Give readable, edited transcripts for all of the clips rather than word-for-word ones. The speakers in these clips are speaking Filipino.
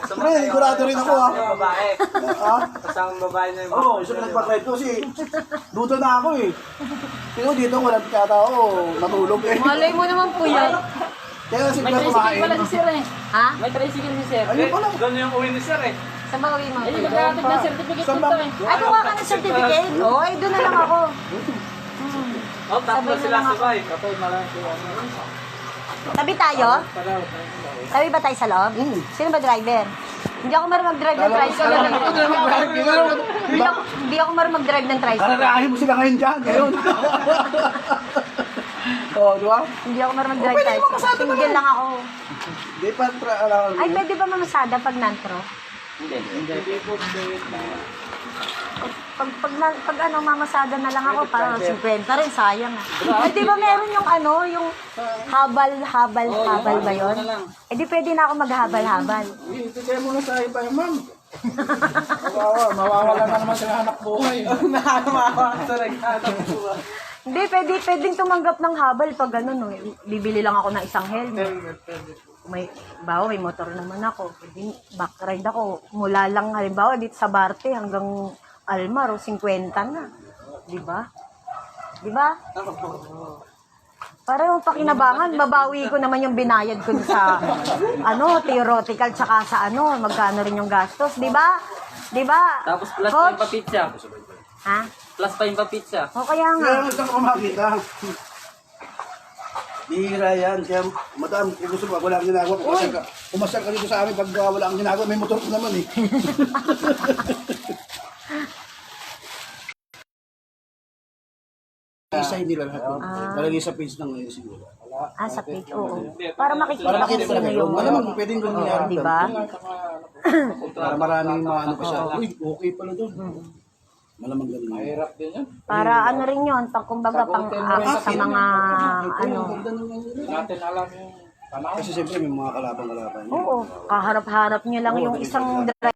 Pre, sigurado rin ako ha. Babae. Ha? Kasama babae na yung Oo, isa na nagpa-drive ko kasi duda na ako eh. Tingnan mo dito, walang kata ako, matulog eh. Malay mo naman po yan. Kaya kasi May bigla tricycle kumain. pala si Sir eh. Ha? May tricycle si Sir. Ayun pala. Doon yung uwi ni Sir eh. Saan ba uwi mo? Eh, magkakatid ng certificate Saan dito ba? eh. Ay, kuha ka ng certificate? Oo, ay doon na lang ako. Oh, tatlo Sabay na sila lang ako. sabay. Kapag malang siya. Tabi tayo? Tabi ba tayo sa loob? Sino ba driver? Hindi ako marunong mag-drive ng tricycle. Hindi ako marunong mag-drive ng tricycle. Kararahin mo sila ngayon dyan, ngayon. Oo, di ba? Hindi ako marunong mag-drive Pwede mo tricycle. masada naman. Single lang ako. Di pa, Ay, pwede ba mamasada pag non-pro? Pag ano, mamasada na lang ako, parang 50 rin, sayang ah. Ay, di ba meron yung ano, yung habal ba yun? Eh, di pwede na ako maghabal-habal. Ibigay mo na sa iba yung ma'am. Mawawala na naman sa anak buhay. Nakakamawa sa naghanap buhay. Hindi, pwedeng tumanggap ng habal pag ano, no. Bibili lang ako ng isang helmet. May motor naman ako. Pwedeng backride ako. Mula lang, halimbawa, dito sa Barte hanggang Almar, 50 na. Di ba? Di ba? Para yung pakinabangan, mabawi ko naman yung binayad ko sa, ano, theoretical, tsaka sa ano, magkano rin yung gastos. Di ba? Di ba? Tapos plus pa Coach? yung papitsa. Ha? Plus pa yung papitsa. O kaya nga. Kaya gusto ko makita. Bihira yan. Kaya, madam, kung gusto mo, wala kang ginagawa. Pumasal ka dito sa amin pag wala kang ginagawa. May motor ko naman eh. Isa hindi lang lahat. Talagay sa page ng ngayon siguro. Sa page, oo. Para makikita Para ko makita sino talaga yung... yun. Malamang pwedeng ganun Oo, yan. di ba? Para maraming maano pa siya. Uy, okay pala doon. Malamang ganun. Mahirap din yan. Para ano rin yun, kumbaga pang-act sa mga, ano... Natin alam yung panahon. Kasi siyempre may mga kalabang-kalabang. Oo, kaharap-harap nyo lang yung isang driver.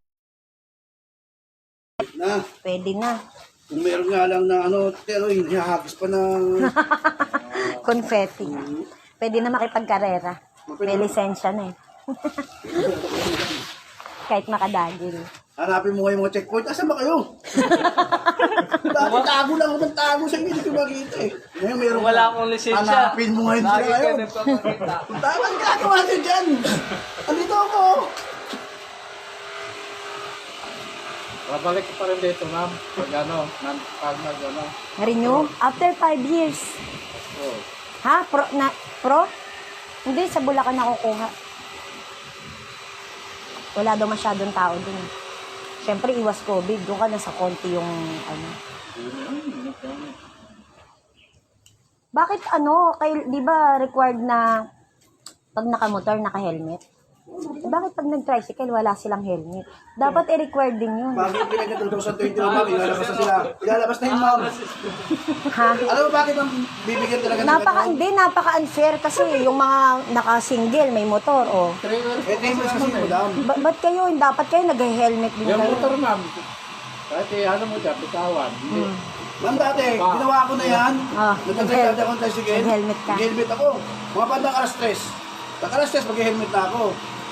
Na, Pwede na. kung meron nga lang na ano, pero hinahagis pa ng... Confetti. Pwede na makipagkarera. May lisensya na eh. Kahit makadagil. Hanapin mo nga yung mga checkpoint. Asan ba kayo? Dati tago lang ako ng tago sa inyo. Hindi ko makita eh. Ngayon meron Wala akong lisensya. Hanapin mo ngayon sila Lagi ka ngayon. nagpapakita. Tama ang ginagawa nyo dyan. Andito ako. Babalik ko pa rin dito, ma'am. Pag ano, pag nag ano. Renew? After 5 years. Oh. Ha? Pro? Hindi, sa Bulacan nakukuha. Wala daw masyadong tao dun. Siyempre, iwas COVID. Doon ka na sa konti yung ano. Bakit ano, di ba required na pag nakamotor, naka-helmet? Bakit pag nag-tricycle, wala silang helmet? Dapat i-required din yun. Bakit pinagka 2021 ma'am? Ilalabas na sila. Ilalabas na yun ma'am. Ha? Alam mo bakit ang bibigyan talaga ng ganun? Napaka-unfair kasi yung mga naka-single, may motor, oh. Eh, 3 months kasi madam. Ba't kayo, dapat kayo nag-helmet din Yung kayo? motor, ma'am. Kahit ano mo dyan, bitawan. Hindi. Ma'am dati, ginawa ko na yan. Ah, Nagtatagad ako ng tricycle. Nag-helmet ka. Nag-helmet ako. Mga bandang alas 3. Pag alas 3, mag-helmet na ako.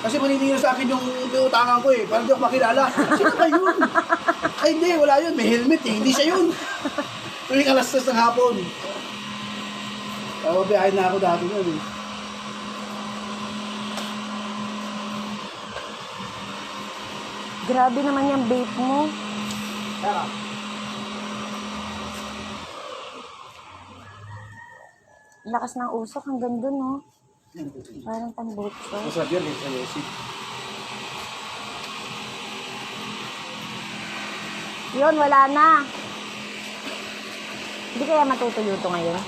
Kasi maniningil sa akin yung utangan ko eh. Parang di ako makilala. Sino ba yun? Ay hindi, wala yun. May helmet eh. Hindi siya yun. Tuwing alas 3 ng hapon. Biyahin na ako dati yun eh. Grabe naman yung vape mo. Lakas ng usok hanggang dun, no? Parang tambutso. Masabi yan, sa Yossi. Yun, wala na. Hindi kaya matutuyo to ngayon?